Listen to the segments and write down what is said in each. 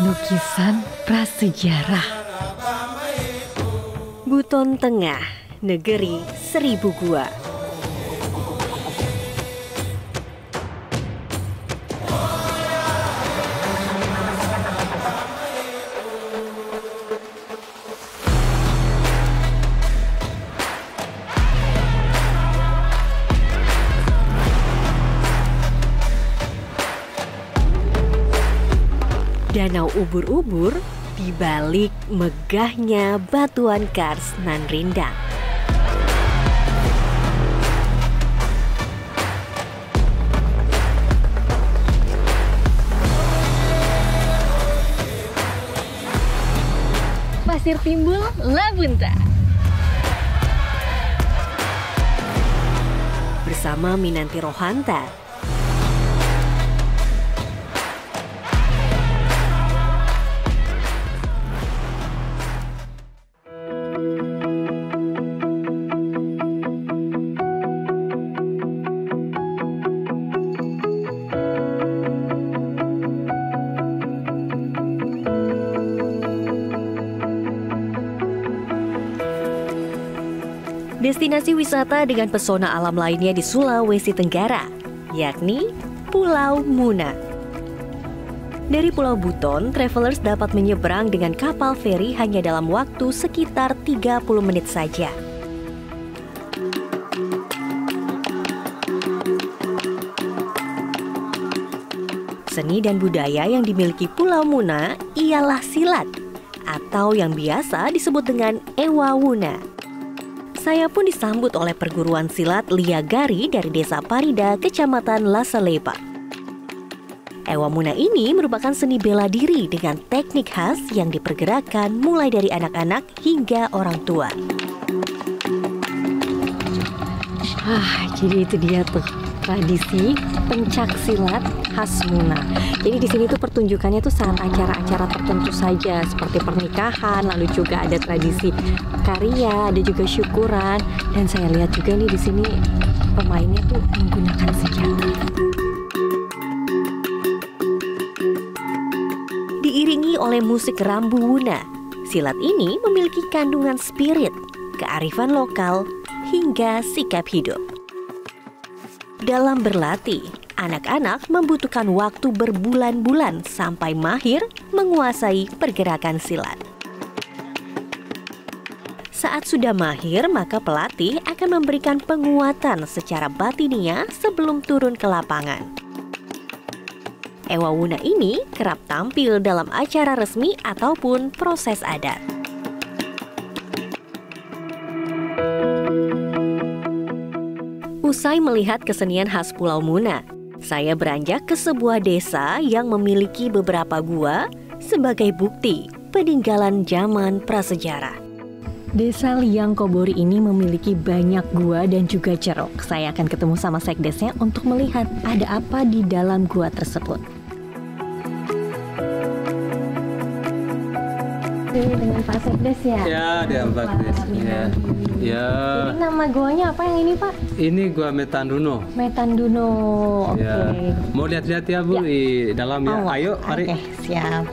Lukisan prasejarah. Buton Tengah, negeri seribu gua. Danau ubur-ubur di balik megahnya batuan kars nan rindang. Pasir Timbul, Labunta. Bersama Minanti Rohanta. Destinasi wisata dengan pesona alam lainnya di Sulawesi Tenggara, yakni Pulau Muna. Dari Pulau Buton, travelers dapat menyeberang dengan kapal feri hanya dalam waktu sekitar 30 menit saja. Seni dan budaya yang dimiliki Pulau Muna ialah silat, atau yang biasa disebut dengan Ewa Wuna. Saya pun disambut oleh perguruan silat Liagari dari Desa Parida, Kecamatan Lasalepa. Ewa Muna ini merupakan seni bela diri dengan teknik khas yang dipergerakkan mulai dari anak-anak hingga orang tua. Jadi itu dia tuh tradisi pencak silat khas Muna. Jadi di sini tuh pertunjukannya tuh saat acara-acara tertentu saja, seperti pernikahan, lalu juga ada tradisi karya, ada juga syukuran, dan saya lihat juga nih di sini pemainnya tuh menggunakan senjata. Diiringi oleh musik rambu Wuna, silat ini memiliki kandungan spirit, kearifan lokal, hingga sikap hidup. Dalam berlatih, anak-anak membutuhkan waktu berbulan-bulan sampai mahir menguasai pergerakan silat. Saat sudah mahir, maka pelatih akan memberikan penguatan secara batiniah sebelum turun ke lapangan. Ewa Wuna ini kerap tampil dalam acara resmi ataupun proses adat. Usai melihat kesenian khas Pulau Muna, saya beranjak ke sebuah desa yang memiliki beberapa gua sebagai bukti peninggalan zaman prasejarah. Desa Liang Kobori ini memiliki banyak gua dan juga ceruk. Saya akan ketemu sama sekdesnya untuk melihat ada apa di dalam gua tersebut. Dengan Pak Sekdes ya? Ya, dengan Pak Sekdes. Ya. Ini nama guanya apa yang ini, Pak? Ini gua Metanduno. Metanduno. Oke. Ya. Mau lihat-lihat ya, Bu, di dalam ya. Ayo, mari. Oke, siap.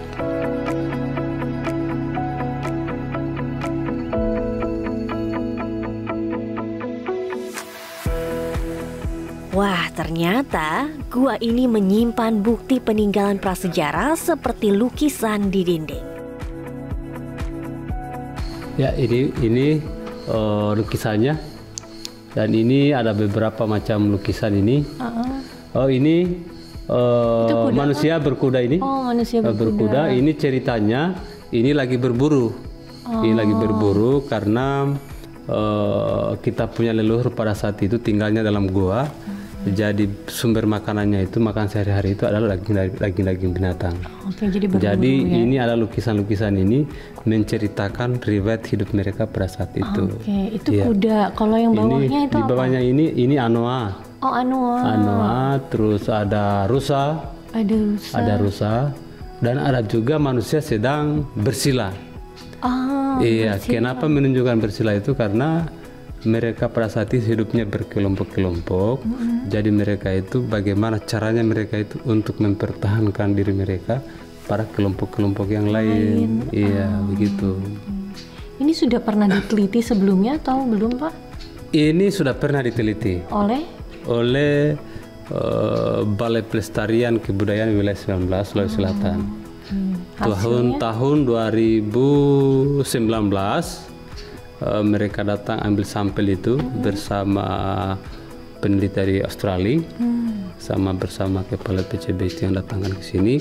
Wah, ternyata gua ini menyimpan bukti peninggalan prasejarah seperti lukisan di dinding. Ya, ini lukisannya. Dan ini ada beberapa macam lukisan ini. Oh, ini manusia berkuda ini. Oh, manusia berkuda. Ini ceritanya, ini lagi berburu. Ini lagi berburu karena kita punya leluhur pada saat itu tinggalnya dalam gua. Jadi sumber makanannya itu, makan sehari-hari itu adalah daging binatang. Oke, jadi ini ada lukisan-lukisan ini menceritakan riwayat hidup mereka pada saat itu. Oke, itu ya. Kuda. Kalau yang bawahnya itu di bawahnya apa? Ini anoa. Oh, anoa. Anoa, terus ada rusa. Ada rusa. Dan ada juga manusia sedang bersila. Iya, kenapa menunjukkan bersila itu? Karena mereka pada saat itu hidupnya berkelompok-kelompok. Jadi mereka itu bagaimana caranya mereka itu untuk mempertahankan diri mereka pada kelompok-kelompok yang lain. Iya, begitu. Ini sudah pernah diteliti sebelumnya atau belum, Pak? Ini sudah pernah diteliti oleh Balai Pelestarian Kebudayaan Wilayah 19 Sulawesi Selatan. Tahun 2019 mereka datang ambil sampel itu bersama peneliti dari Australia, bersama kepala PCBC yang datangkan ke sini.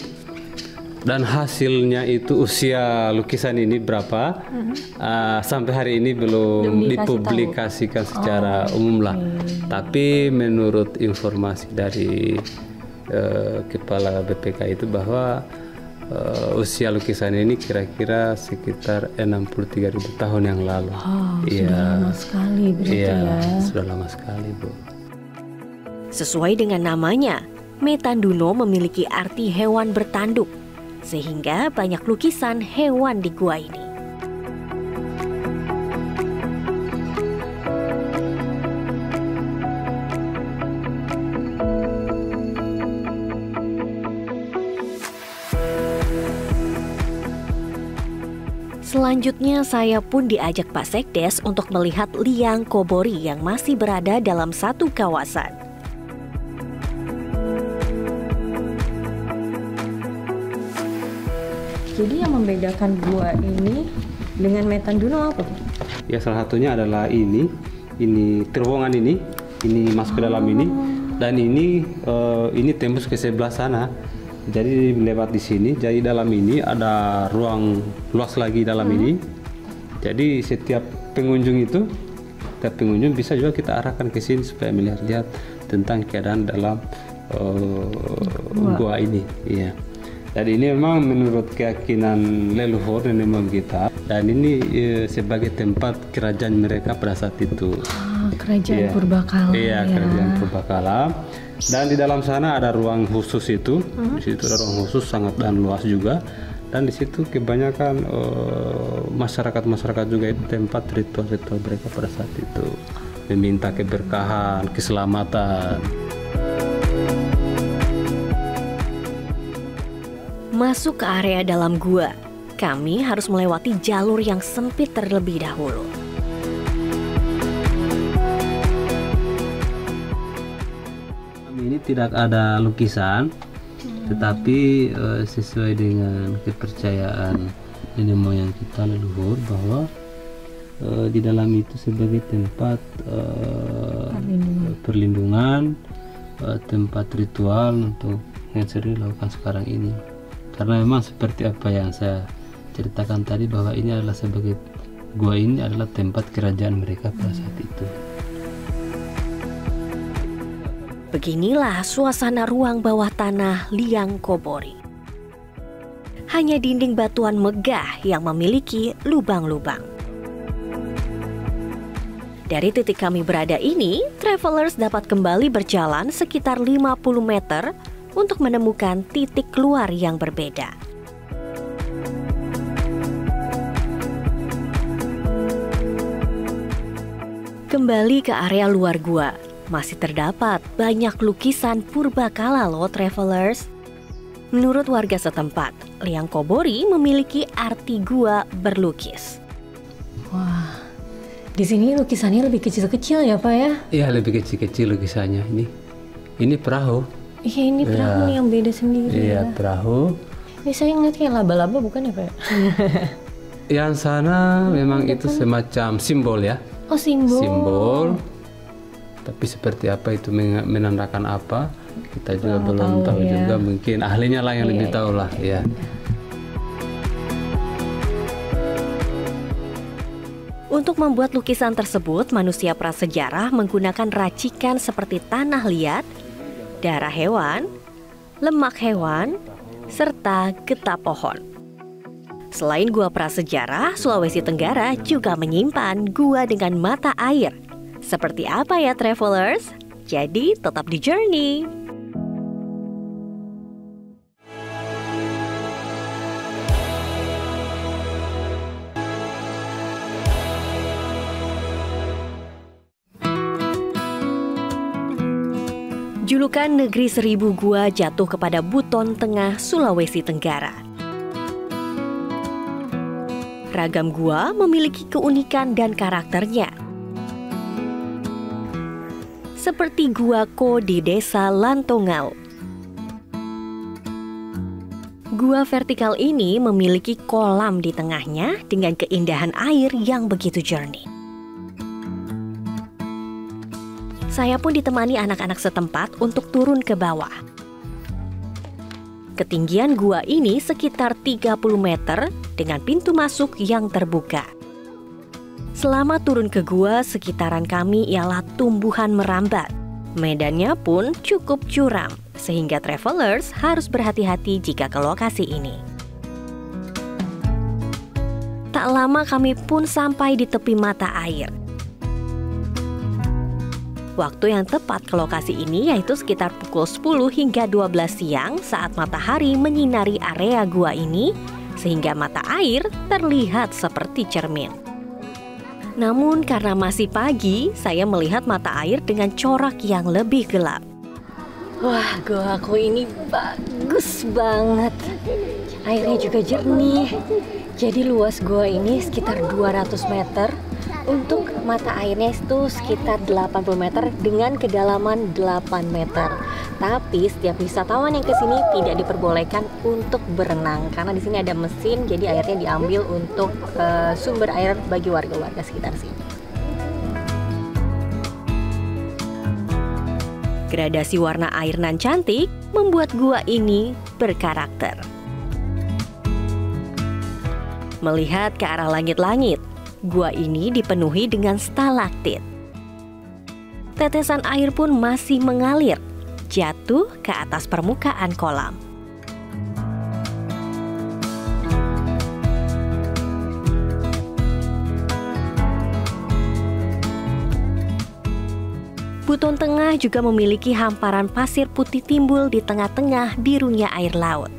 Dan hasilnya itu usia lukisan ini berapa, sampai hari ini belum dipublikasikan secara umum lah. Tapi menurut informasi dari kepala BPK itu bahwa usia lukisan ini kira-kira sekitar 63.000 tahun yang lalu. Sudah lama sekali berarti ya. Sudah lama sekali, Bu. Sesuai dengan namanya, Metanduno memiliki arti hewan bertanduk, sehingga banyak lukisan hewan di gua ini. Selanjutnya saya pun diajak Pak Sekdes untuk melihat liang Kobori yang masih berada dalam satu kawasan. Jadi yang membedakan gua ini dengan Metanduno apa? Ya, salah satunya adalah ini terowongan ini masuk ke dalam ini, dan ini tembus ke sebelah sana. Jadi lewat di sini, jadi dalam ini ada ruang luas lagi dalam ini. Jadi setiap pengunjung bisa juga kita arahkan ke sini supaya melihat tentang keadaan dalam gua ini. Iya. Dan ini memang menurut keyakinan leluhur nenek moyang kita, dan ini sebagai tempat kerajaan mereka pada saat itu. Kerajaan Purbakala. Iya, kerajaan Purbakala. Dan di dalam sana ada ruang khusus itu. Di situ ada ruang khusus sangat dan luas juga. Dan di situ kebanyakan masyarakat juga itu tempat ritual-ritual mereka pada saat itu, meminta keberkahan, keselamatan. Masuk ke area dalam gua, kami harus melewati jalur yang sempit terlebih dahulu. Ini tidak ada lukisan, tetapi sesuai dengan kepercayaan nenek moyang kita leluhur bahwa di dalam itu sebagai tempat perlindungan, tempat ritual untuk yang sering dilakukan sekarang ini. Karena memang seperti apa yang saya ceritakan tadi, bahwa ini adalah sebagai gua ini adalah tempat kerajaan mereka pada saat itu. Beginilah suasana ruang bawah tanah liang Kobori. Hanya dinding batuan megah yang memiliki lubang-lubang. Dari titik kami berada ini, travelers dapat kembali berjalan sekitar 50 meter untuk menemukan titik keluar yang berbeda. Kembali ke area luar gua, masih terdapat banyak lukisan purbakala loh travelers. Menurut warga setempat, liang Kobori memiliki arti gua berlukis. Wah, di sini lukisannya lebih kecil-kecil ya Pak ya? Iya, lebih kecil-kecil lukisannya ini perahu. Iya, ini perahu nih yang beda sendiri. Iya, perahu. Ini saya ngeliat kayak laba-laba bukan ya Pak? Yang sana memang itu semacam simbol ya. Oh, simbol. Simbol. Tapi seperti apa itu menandakan apa, kita juga belum tahu ya. Juga mungkin ahlinya lah yang lebih tahu lah ya. Untuk membuat lukisan tersebut, manusia prasejarah menggunakan racikan seperti tanah liat, darah hewan, lemak hewan, serta getah pohon. Selain gua prasejarah, Sulawesi Tenggara juga menyimpan gua dengan mata air. Seperti apa ya travelers? Jadi tetap di journey. Julukan Negeri Seribu Gua jatuh kepada Buton Tengah, Sulawesi Tenggara. ragam gua memiliki keunikan dan karakternya. Seperti Gua Ko di Desa Lantongau. Gua vertikal ini memiliki kolam di tengahnya dengan keindahan air yang begitu jernih. Saya pun ditemani anak-anak setempat untuk turun ke bawah. Ketinggian gua ini sekitar 30 meter dengan pintu masuk yang terbuka. Selama turun ke gua, sekitaran kami ialah tumbuhan merambat. Medannya pun cukup curam, sehingga travelers harus berhati-hati jika ke lokasi ini. Tak lama kami pun sampai di tepi mata air. Waktu yang tepat ke lokasi ini yaitu sekitar pukul 10 hingga 12 siang saat matahari menyinari area gua ini, sehingga mata air terlihat seperti cermin. Namun karena masih pagi, saya melihat mata air dengan corak yang lebih gelap. Wah, gua aku ini bagus banget. Airnya juga jernih. Jadi luas gua ini sekitar 200 meter. Untuk mata airnya itu sekitar 80 meter dengan kedalaman 8 meter. Tapi setiap wisatawan yang kesini tidak diperbolehkan untuk berenang karena di sini ada mesin, jadi airnya diambil untuk sumber air bagi warga-warga sekitar sini. Gradasi warna air nan cantik membuat gua ini berkarakter. Melihat ke arah langit-langit, gua ini dipenuhi dengan stalaktit. Tetesan air pun masih mengalir, jatuh ke atas permukaan kolam. Buton Tengah juga memiliki hamparan pasir putih timbul di tengah-tengah birunya air laut.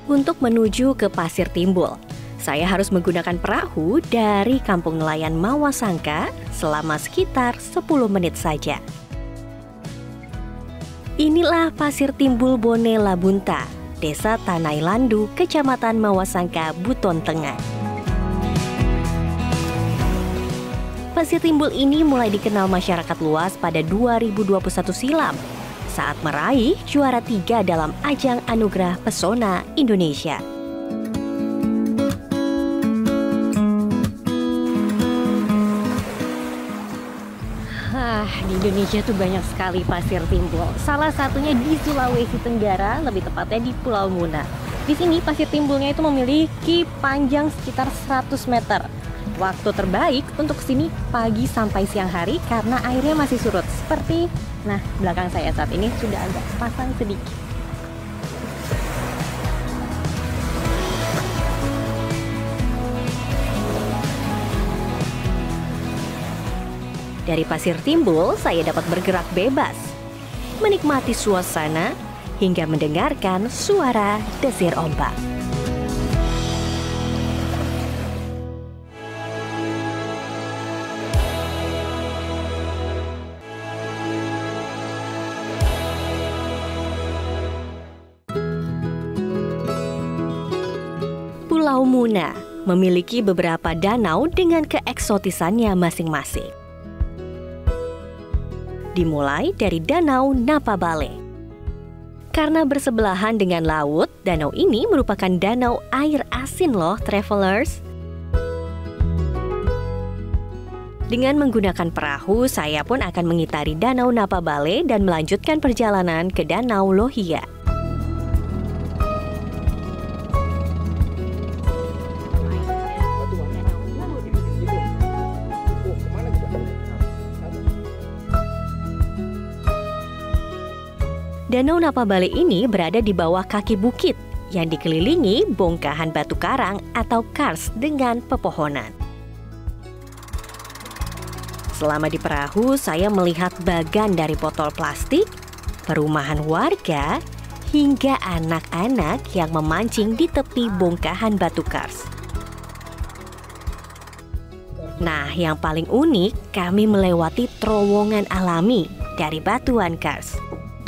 Untuk menuju ke Pasir Timbul, saya harus menggunakan perahu dari Kampung Nelayan Mawasangka selama sekitar 10 menit saja. Inilah Pasir Timbul Bone Labunta, Desa Tanai Landu, Kecamatan Mawasangka, Buton Tengah. Pasir Timbul ini mulai dikenal masyarakat luas pada 2021 silam saat meraih juara 3 dalam ajang Anugerah Pesona Indonesia. Di Indonesia tuh banyak sekali pasir timbul. Salah satunya di Sulawesi Tenggara, lebih tepatnya di Pulau Muna. Di sini pasir timbulnya itu memiliki panjang sekitar 100 meter. Waktu terbaik untuk kesini pagi sampai siang hari karena airnya masih surut. Seperti, nah belakang saya saat ini sudah agak pasang sedikit. Dari Pasir Timbul, saya dapat bergerak bebas, menikmati suasana, hingga mendengarkan suara desir ombak. Pulau Muna memiliki beberapa danau dengan keeksotisannya masing-masing. Dimulai dari Danau Napabale. Karena bersebelahan dengan laut, danau ini merupakan danau air asin loh, travelers. Dengan menggunakan perahu, saya pun akan mengitari Danau Napabale dan melanjutkan perjalanan ke Danau Lohia. Danau Napabale ini berada di bawah kaki bukit yang dikelilingi bongkahan batu karang atau kars dengan pepohonan. Selama di perahu, saya melihat bagan dari botol plastik, perumahan warga, hingga anak-anak yang memancing di tepi bongkahan batu kars. Nah, yang paling unik, kami melewati terowongan alami dari batuan kars.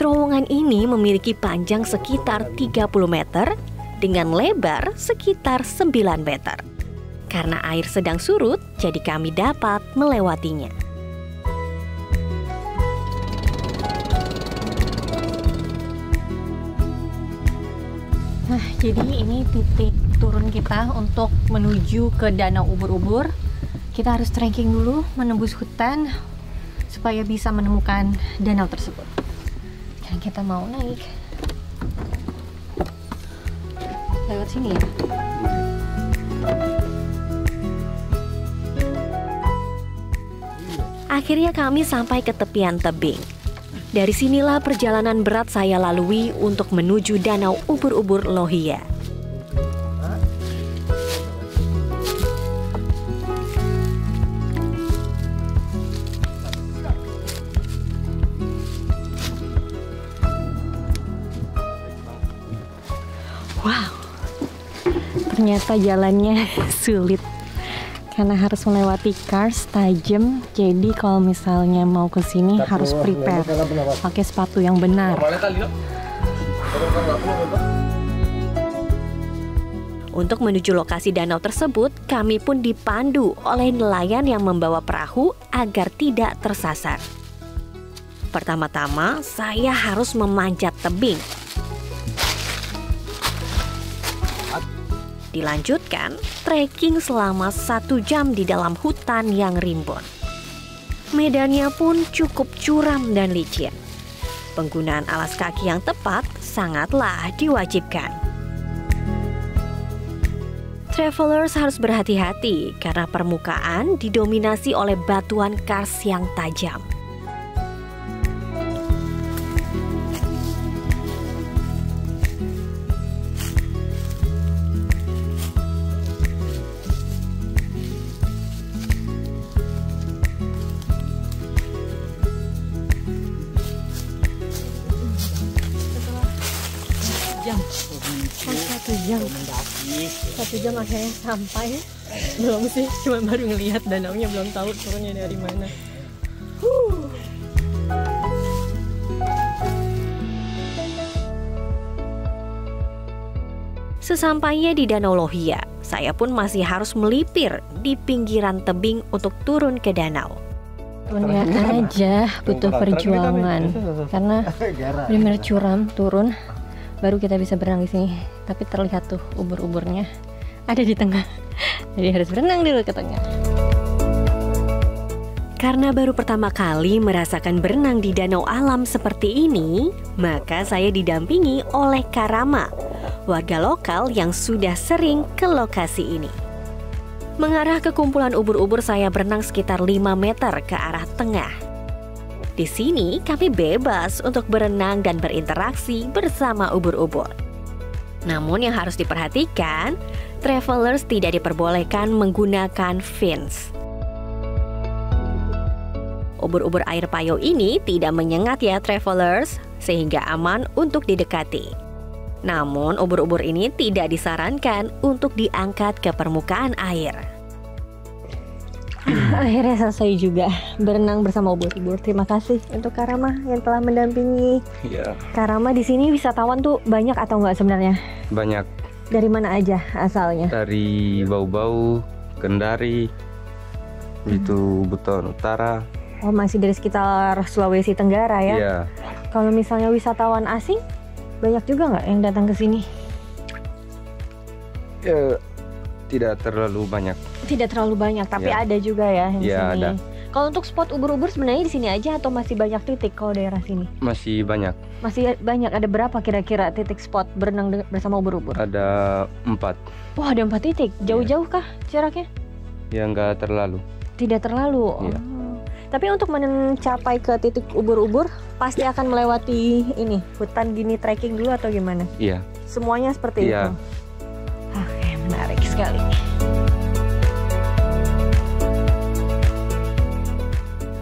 Terowongan ini memiliki panjang sekitar 30 meter dengan lebar sekitar 9 meter. Karena air sedang surut, jadi kami dapat melewatinya. Nah, jadi ini titik turun kita untuk menuju ke Danau Ubur-Ubur. Kita harus trekking dulu, menembus hutan supaya bisa menemukan danau tersebut. Dan kita mau naik lewat sini ya. Akhirnya kami sampai ke tepian tebing. Dari sinilah perjalanan berat saya lalui untuk menuju Danau Ubur-Ubur Lohia. Wow, ternyata jalannya sulit karena harus melewati kars tajam. Jadi kalau misalnya mau ke sini harus prepare, pakai sepatu yang benar. Untuk menuju lokasi danau tersebut, kami pun dipandu oleh nelayan yang membawa perahu agar tidak tersasar. Pertama-tama, saya harus memanjat tebing. Dilanjutkan, trekking selama 1 jam di dalam hutan yang rimbun. Medannya pun cukup curam dan licin. Penggunaan alas kaki yang tepat sangatlah diwajibkan. Travelers harus berhati-hati karena permukaan didominasi oleh batuan kars yang tajam. Satu jam akhirnya sampai. Belum sih, cuma baru ngelihat danaunya, belum tahu turunnya dari mana. Sesampainya di Danau Lohia, saya pun masih harus melipir di pinggiran tebing untuk turun ke danau. Turunnya aja butuh perjuangan karena benar-benar curam turun. Baru kita bisa berenang di sini, tapi terlihat tuh ubur-uburnya ada di tengah. Jadi harus berenang dulu ke tengah. Karena baru pertama kali merasakan berenang di danau alam seperti ini, maka saya didampingi oleh Karama, warga lokal yang sudah sering ke lokasi ini. Mengarah ke kumpulan ubur-ubur, saya berenang sekitar 5 meter ke arah tengah. Di sini kami bebas untuk berenang dan berinteraksi bersama ubur-ubur. Namun yang harus diperhatikan, travelers tidak diperbolehkan menggunakan fins. Ubur-ubur air payau ini tidak menyengat ya travelers, sehingga aman untuk didekati. Namun ubur-ubur ini tidak disarankan untuk diangkat ke permukaan air. Akhirnya selesai juga berenang bersama ubur-ubur. Terima kasih untuk Karama yang telah mendampingi. Iya. Karama, di sini wisatawan tuh banyak atau enggak sebenarnya? Banyak. Dari mana aja asalnya? Dari Bau-Bau, Kendari, itu Buton Utara. Oh, masih dari sekitar Sulawesi Tenggara ya? Iya. Kalau misalnya wisatawan asing, banyak juga nggak yang datang ke sini? Ya, tidak terlalu banyak. Tidak terlalu banyak, tapi Ya. ada juga ya di Ya, sini. ada. Kalau untuk spot ubur-ubur sebenarnya di sini aja atau masih banyak titik kalau daerah sini? Masih banyak. Masih banyak, ada berapa kira-kira titik spot berenang bersama ubur-ubur? Ada 4. Wah, ada 4 titik. Jauh-jauh kah jaraknya? Ya, nggak terlalu. Tidak terlalu. Iya. Oh. Tapi untuk mencapai ke titik ubur-ubur pasti akan melewati ini hutan gini, trekking dulu atau gimana? Iya. Semuanya seperti Iya. itu. Oke, menarik sekali.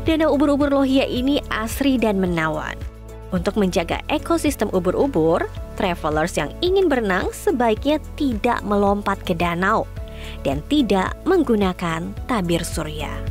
Danau ubur-ubur Lohia ini asri dan menawan. Untuk menjaga ekosistem ubur-ubur, travelers yang ingin berenang sebaiknya tidak melompat ke danau dan tidak menggunakan tabir surya.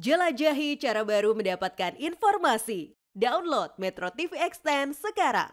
Jelajahi cara baru mendapatkan informasi. Download Metro TV Extend sekarang.